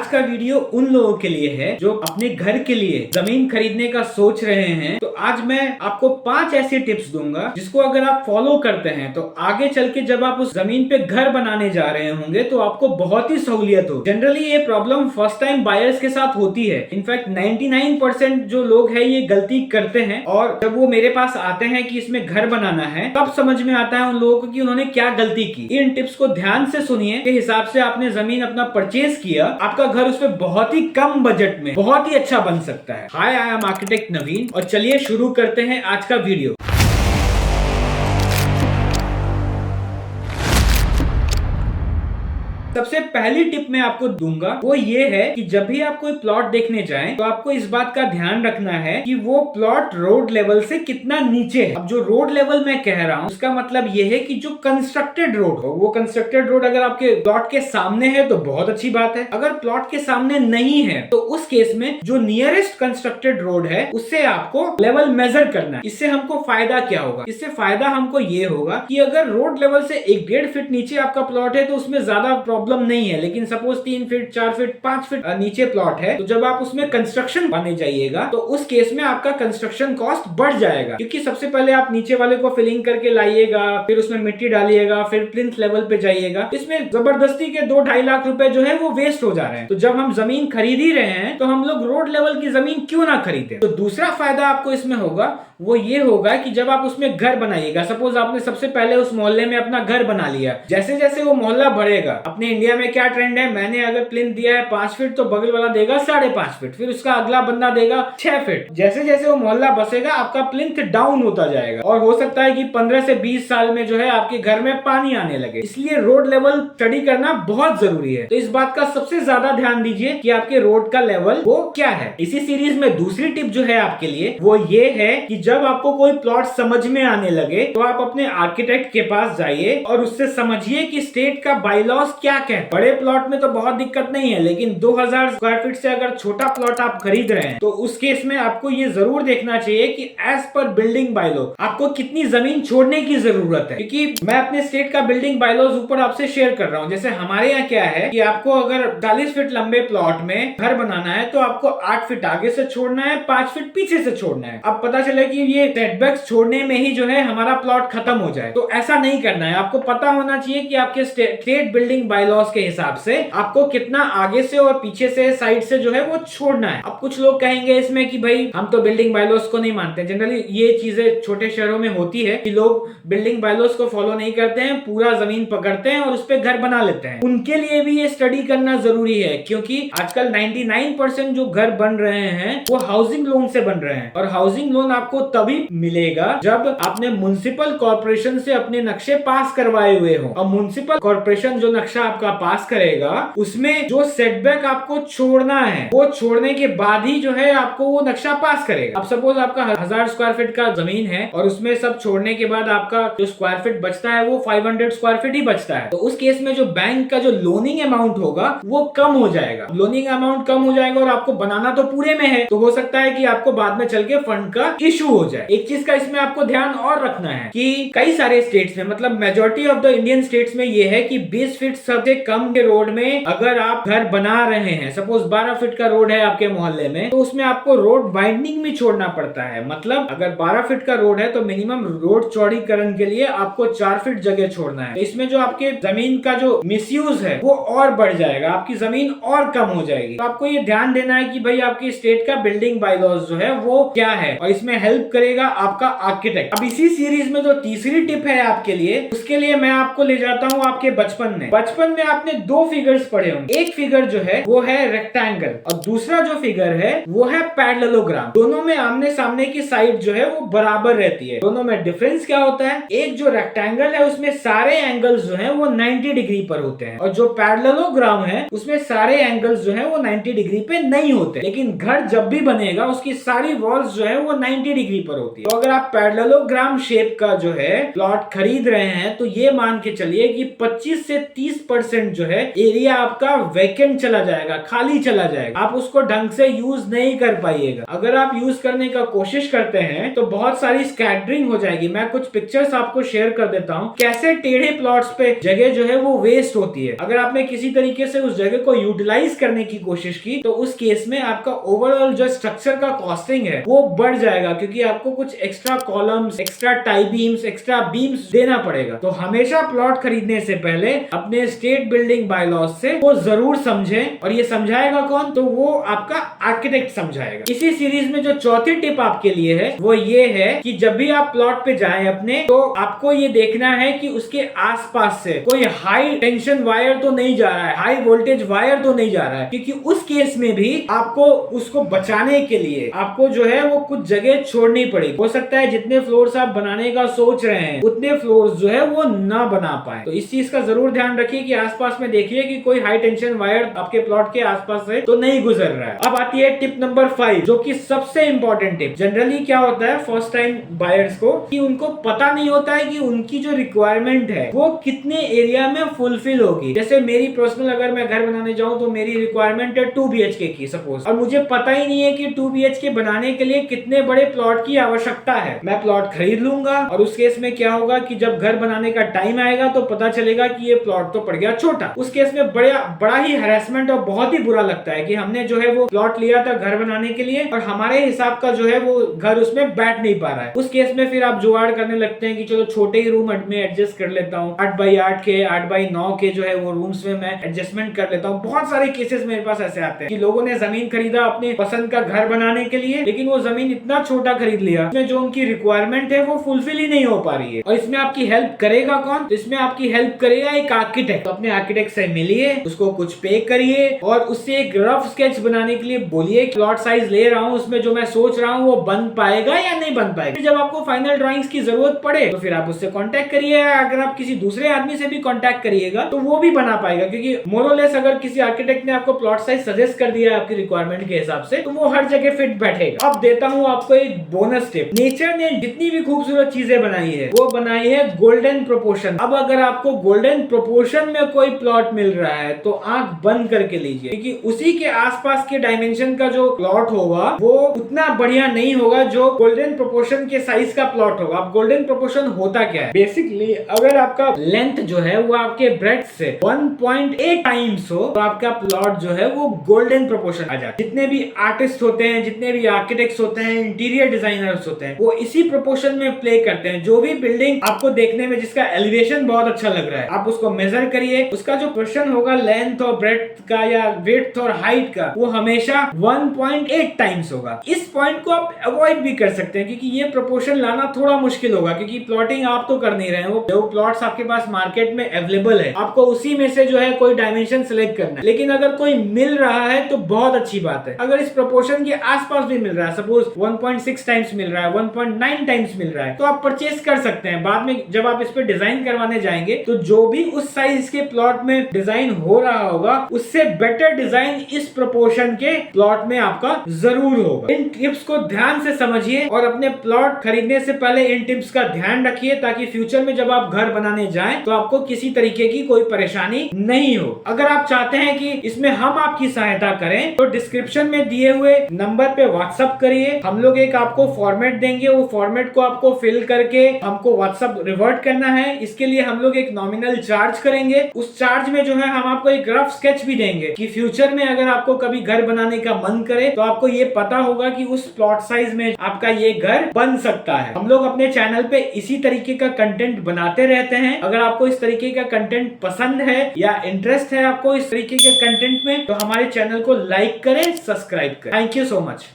आज का वीडियो उन लोगों के लिए है जो अपने घर के लिए जमीन खरीदने का सोच रहे हैं। तो आज मैं आपको 5 ऐसी टिप्स दूंगा जिसको अगर आप फॉलो करते हैं तो आगे चल के जब आप उस जमीन पे घर बनाने जा रहे होंगे तो आपको बहुत ही सहूलियत हो। जनरली ये प्रॉब्लम फर्स्ट टाइम बायर्स के साथ होती है। इनफैक्ट 99% जो लोग हैं ये गलती करते हैं और जब वो मेरे पास आते हैं कि इसमें घर बनाना है तब समझ में आता है उन लोगों को कि उन्होंने क्या गलती की। इन टिप्स को ध्यान से सुनिए के हिसाब से आपने जमीन अपना परचेज किया, आपका घर उसमें बहुत ही कम बजट में बहुत ही अच्छा बन सकता है। हाय, आई एम आर्किटेक्ट नवीन और चलिए शुरू करते हैं आज का वीडियो। सबसे पहली टिप मैं आपको दूंगा वो ये है कि जब भी आप कोई प्लॉट देखने जाएं तो आपको इस बात का ध्यान रखना है कि वो प्लॉट रोड लेवल से कितना नीचे है। अब जो रोड लेवल मैं कह रहा हूं उसका मतलब ये है कि जो कंस्ट्रक्टेड रोड हो, वो कंस्ट्रक्टेड रोड अगर आपके प्लॉट के सामने है तो बहुत अच्छी बात है। अगर प्लॉट के सामने नहीं है तो उस केस में जो नियरेस्ट कंस्ट्रक्टेड रोड है उससे आपको लेवल मेजर करना है। इससे हमको फायदा क्या होगा? इससे फायदा हमको ये होगा कि अगर रोड लेवल से 1-1.5 फीट नीचे आपका प्लॉट है तो उसमें ज्यादा प्रॉब्लम नहीं है, लेकिन सपोज 3 फीट 4 फीट 5 फीट नीचे प्लॉट है तो जब आप उसमें कंस्ट्रक्शन बनाने जाइएगा तो उस केस में आपका कंस्ट्रक्शन कॉस्ट बढ़ जाएगा, क्योंकि सबसे पहले आप नीचे वाले को फिलिंग करके लाइएगा, फिर उसमें मिट्टी डालिएगा, फिर प्लिंथ लेवल पे जाइएगा। इसमें जबरदस्ती के 2-2.5 लाख रुपए जो है वो वेस्ट हो जा रहे हैं। तो जब हम जमीन खरीद ही रहे हैं तो हम लोग रोड लेवल की जमीन क्यों ना खरीदें। तो दूसरा फायदा आपको इसमें होगा वो ये होगा कि जब आप उसमें घर बनाइएगा, सपोज आपने सबसे पहले उस मोहल्ले में अपना घर बना लिया, जैसे जैसे वो मोहल्ला बढ़ेगा, अपने इंडिया में क्या ट्रेंड है, मैंने अगर प्लिंथ दिया है 5 फीट तो बगल वाला देगा 5.5 फीट, फिर उसका अगला बंदा देगा 6 फीट। जैसे जैसे वो मोहल्ला बसेगा आपका प्लिंथ डाउन होता जाएगा और हो सकता है कि 15 से 20 साल में जो है आपके घर में पानी आने लगे। इसलिए रोड लेवल स्टडी करना बहुत जरूरी है। तो इस बात का सबसे ज्यादा ध्यान दीजिए कि आपके रोड का लेवल वो क्या है। इसी सीरीज में दूसरी टिप जो है आपके लिए वो ये है कि जब आपको कोई प्लॉट समझ में आने लगे तो आप अपने आर्किटेक्ट के पास जाइए और उससे समझिए कि स्टेट का बायलॉज क्या कहता है। बड़े प्लॉट में तो बहुत दिक्कत नहीं है, लेकिन 2000 स्क्वायर फीट से अगर छोटा प्लॉट आप खरीद रहे हैं तो उस केस में आपको ये जरूर देखना चाहिए कि एज पर बिल्डिंग बायलॉ आपको कितनी जमीन छोड़ने की जरूरत है। क्योंकि मैं अपने स्टेट का बिल्डिंग बायलॉज ऊपर आपसे शेयर कर रहा हूँ। जैसे हमारे यहाँ क्या है कि आपको अगर 40 फीट लंबे प्लॉट में घर बनाना है तो आपको 8 फीट आगे से छोड़ना है, 5 फीट पीछे से छोड़ना है। अब पता चले कि ये सेटबैक्स छोड़ने में ही जो है हमारा प्लॉट खत्म हो जाए, तो ऐसा नहीं करना है। आपको पता होना चाहिए कि आपके स्टेट बिल्डिंग बायलॉज के हिसाब से आपको कितना आगे से और पीछे से साइड से जो है वो छोड़ना है। अब कुछ लोग कहेंगे इसमें कि भाई हम तो बिल्डिंग बायलॉज को नहीं मानते। जनरली ये चीजें छोटे शहरों में होती है कि लोग बिल्डिंग बायलॉज को फॉलो नहीं करते हैं, पूरा जमीन पकड़ते हैं और उस पर घर बना लेते हैं। उनके लिए भी ये स्टडी करना जरूरी है, क्योंकि आजकल 99% जो घर बन रहे हैं वो हाउसिंग लोन से बन रहे हैं। और हाउसिंग लोन आपको तभी मिलेगा जब आपने म्युनिसिपल कॉर्पोरेशन से अपने नक्शे पास करवाए हुए हो। और म्युनिसिपल कॉर्पोरेशन जो नक्शा आपका पास करेगा उसमें जो सेटबैक आपको छोड़ना है वो छोड़ने के बाद ही जो है आपको वो नक्शा पास करेगा। अब सपोज आपका 1000 स्क्वायर फीट का जमीन है और उसमें सब छोड़ने के बाद आपका जो स्क्वायर फीट बचता है वो 500 स्क्वायर फीट ही बचता है, तो उस केस में जो बैंक का जो लोनिंग अमाउंट होगा वो कम हो जाएगा। लोनिंग अमाउंट कम हो जाएगा और आपको बनाना तो पूरे में है, तो हो सकता है कि आपको बाद में चल के फंड का इशू हो जाए। एक चीज का इसमें आपको ध्यान और रखना है कि कई सारे स्टेट्स में, मतलब majority of the Indian states में ये है कि 20 फीट सबसे कम के रोड में अगर आप घर बना रहे हैं, सपोज 12 फीट का रोड है आपके मोहल्ले में, तो उसमें आपको रोड वाइडनिंग भी छोड़ना पड़ता है। मतलब अगर 12 फीट का रोड है तो मिनिमम रोड चौड़ीकरण के लिए आपको 4 फीट जगह छोड़ना है। तो इसमें जो आपके जमीन का जो मिसयूज है वो और बढ़ जाएगा, आपकी जमीन और कम हो जाएगी। तो आपको ये ध्यान देना है कि भाई आपकी स्टेट का बिल्डिंग बायलॉज जो है वो क्या है, और इसमें हेल्प करेगा आपका आर्किटेक्ट। अब इसी सीरीज में जो तीसरी टिप है आपके लिए, उसके लिए मैं आपको ले जाता हूँ आपके बचपन में। बचपन में आपने 2 फिगर्स पढ़े होंगे। एक फिगर जो है वो है रेक्टेंगल और दूसरा जो फिगर है वो है पैरेललोग्राम। दोनों में आमने सामने की साइड जो है वो बराबर रहती है। दोनों में डिफरेंस क्या होता है, एक जो रेक्टेंगल है उसमें सारे एंगल्स जो है वो 90 डिग्री पर होते हैं, और जो पैरेललोग्राम है उसमें सारे एंगल्स जो है वो 90 डिग्री पे नहीं होते। लेकिन घर जब भी बनेगा उसकी सारी वॉल्स जो है वो 90 डिग्री पर होती है। तो अगर आप पैरेललोग्राम शेप का जो है प्लॉट खरीद रहे हैं तो ये मान के चलिए कि 25 से 30% 50% जो है एरिया आपका वैकेंट चला जाएगा, खाली चला जाएगा, आप उसको ढंग से यूज नहीं कर पाइएगा। अगर आप यूज करने का कोशिश करते हैं तो बहुत सारी स्कैटरिंग हो जाएगी। मैं कुछ पिक्चर्स आपको शेयर कर देता हूँ कैसे टेढ़े प्लॉट्स पे जगह जो है वो वेस्ट होती है। अगर आपने किसी तरीके से उस जगह को यूटिलाइज करने की कोशिश की तो उस केस में आपका ओवरऑल जो स्ट्रक्चर का कॉस्टिंग है वो बढ़ जाएगा, क्योंकि आपको कुछ extra columns, extra tie beams, extra beams देना पड़ेगा। तो हमेशा प्लॉट खरीदने से पहले अपने स्टेट बिल्डिंग बायलॉज से वो जरूर समझें, और ये समझाएगा कौन, तो वो आपका आर्किटेक्ट समझाएगा। इसी सीरीज में जो चौथी टिप आपके लिए है वो ये है कि जब भी आप प्लॉट पे जाएं अपने, तो आपको ये देखना है कि उसके आसपास से कोई हाई टेंशन वायर तो नहीं जा रहा है, हाई वोल्टेज वायर तो नहीं जा रहा है, क्योंकि उस केस में भी आपको उसको बचाने के लिए आपको जो है वो कुछ जगह छोड़नी पड़ेगी। हो सकता है जितने फ्लोर्स आप बनाने का सोच रहे हैं उतने फ्लोर्स जो है वो ना बना पाए। तो इस चीज का जरूर ध्यान रखिए कि आसपास में देखिए कि कोई हाई टेंशन वायर आपके प्लॉट के आसपास से तो नहीं गुजर रहा है। अब आती है टिप नंबर 5, जो कि सबसे इंपॉर्टेंट टिप। जनरली क्या होता है फर्स्ट टाइम बायर्स को कि उनको पता नहीं होता है कि उनकी जो रिक्वायरमेंट है वो कितने एरिया में फुलफिल होगी। जैसे मेरी पर्सनल अगर मैं घर बनाने जाऊं तो मेरी रिक्वायरमेंट है 2 BHK की सपोज, और मुझे पता ही नहीं है कि 2 BHK बनाने के लिए कितने बड़े प्लॉट की आवश्यकता है। मैं प्लॉट खरीद लूंगा और उस केस में क्या होगा कि जब घर बनाने का टाइम आएगा तो पता चलेगा कि ये प्लॉट तो पड़ गया छोटा। उस केस में बड़ा ही हैरेसमेंट और बहुत ही बुरा लगता है कि हमने जो है वो प्लॉट लिया था घर बनाने के लिए और हमारे हिसाब का जो है वो घर उसमें बैठ नहीं पा रहा है। उस केस में फिर आप जुगाड़ करने लगते हैं कि चलो छोटे ही रूम में एडजस्ट कर लेता हूँ, 8x8 के 8x9 के जो है वो रूम्स में मैं एडजस्टमेंट कर लेता हूँ। बहुत सारे केसेस मेरे पास ऐसे आते हैं कि लोगों ने जमीन खरीदा अपने पसंद का घर बनाने के लिए, लेकिन वो जमीन इतना छोटा खरीद लिया इसमें जो उनकी रिक्वायरमेंट है वो फुलफिल ही नहीं हो पा रही है। और इसमें आपकी हेल्प करेगा कौन? तो इसमें आपकी हेल्प करेगा एक आर्किटेक्ट। तो अपने आर्किटेक्ट से मिलिए, उसको कुछ पे करिए और उससे एक रफ स्केच बनाने के लिए बोलिए प्लॉट साइज ले रहा हूँ, उसमें जो मैं सोच रहा हूँ वो बन पाएगा या नहीं बन पाएगा। जब आपको फाइनल ड्राइंग्स की जरूरत पड़े तो फिर आप उससे कांटेक्ट करिए। अगर आप किसी दूसरे आदमी से भी कांटेक्ट करिएगा तो वो भी बना पाएगा, क्योंकि मोरलेस अगर किसी आर्किटेक्ट ने आपको प्लॉट साइज सजेस्ट कर दिया है आपकी रिक्वायरमेंट के हिसाब से तो वो हर जगह फिट बैठेगा। अब देता हूँ आपको एक बोनस टिप। नेचर ने जितनी भी खूबसूरत चीजें बनाई है वो बनाई है गोल्डन प्रोपोर्शन। अब अगर आपको गोल्डन प्रोपोर्शन में कोई प्लॉट मिल रहा है तो आंख बंद करके लीजिए, क्योंकि उसी के आसपास के डायमेंशन का जो प्लॉट होगा वो उतना बढ़िया नहीं होगा जो गोल्डन प्रोपोर्शन के साइज का प्लॉट होगा। अब गोल्डन प्रोपोर्शन होता क्या है? बेसिकली अगर आपका लेंथ जो है वो आपके ब्रेड्थ से 1.8 टाइम्स हो तो आपका प्लॉट जो है वो गोल्डन प्रोपोर्शन आ जाता है। जितने भी आर्टिस्ट होते हैं, जितने भी आर्किटेक्ट्स होते हैं, इंटीरियर डिजाइनर्स होते हैं, वो इसी प्रोपोर्शन में प्ले करते हैं। जो भी बिल्डिंग आपको देखने में जिसका एलिवेशन बहुत अच्छा लग रहा है आप उसको मेजर करिए, उसका जो पोर्शन होगा लेंथ और ब्रेड्थ का या विड्थ और हाइट का वो हमेशा 1.8 टाइम्स होगा। इस पॉइंट को आप अवॉइड भी कर सकते हैं क्योंकि ये प्रोपोर्शन लाना थोड़ा मुश्किल होगा, क्योंकि प्लॉटिंग आप तो कर नहीं रहे हो, जो प्लॉट्स आपके पास मार्केट में अवेलेबल है आपको उसी में से जो है कोई डायमेंशन सिलेक्ट करना है। लेकिन अगर कोई मिल रहा है तो बहुत अच्छी बात है। अगर इस प्रोपोर्शन के आसपास भी मिल रहा है, सपोज 1.6 टाइम्स मिल रहा है, 1.9 टाइम्स मिल रहा है, तो आप परचेस कर सकते हैं। बाद में जब आप इस पे डिजाइन करवाने जाएंगे तो जो भी उस साइज के प्लॉट में डिजाइन हो रहा होगा उससे बेटर डिजाइन इस प्रोपोर्शन के प्लॉट में आपका जरूर होगा। इन टिप्स को ध्यान से समझिए और अपने प्लॉट खरीदने से पहले इन टिप्स का ध्यान रखिए ताकि फ्यूचर में जब आप घर बनाने जाएं तो आपको किसी तरीके की कोई परेशानी नहीं हो। अगर आप चाहते हैं कि इसमें हम आपकी सहायता करें तो डिस्क्रिप्शन में दिए हुए नंबर पे व्हाट्सएप करिए। हम लोग एक आपको फॉर्मेट देंगे, वो फॉर्मेट को आपको फिल करके हमको व्हाट्सएप रिवर्ट करना है। इसके लिए हम लोग एक नॉमिनल चार्ज करेंगे। उस चार्ज में जो है हम आपको एक रफ स्केच भी देंगे कि फ्यूचर में अगर आपको कभी घर बनाने का मन करे तो आपको ये पता होगा कि उस प्लॉट साइज में आपका ये घर बन सकता है। हम लोग अपने चैनल पे इसी तरीके का कंटेंट बनाते रहते हैं। अगर आपको इस तरीके का कंटेंट पसंद है या इंटरेस्ट है आपको इस तरीके के कंटेंट में तो हमारे चैनल को लाइक करें, सब्सक्राइब करें। Thank you so much.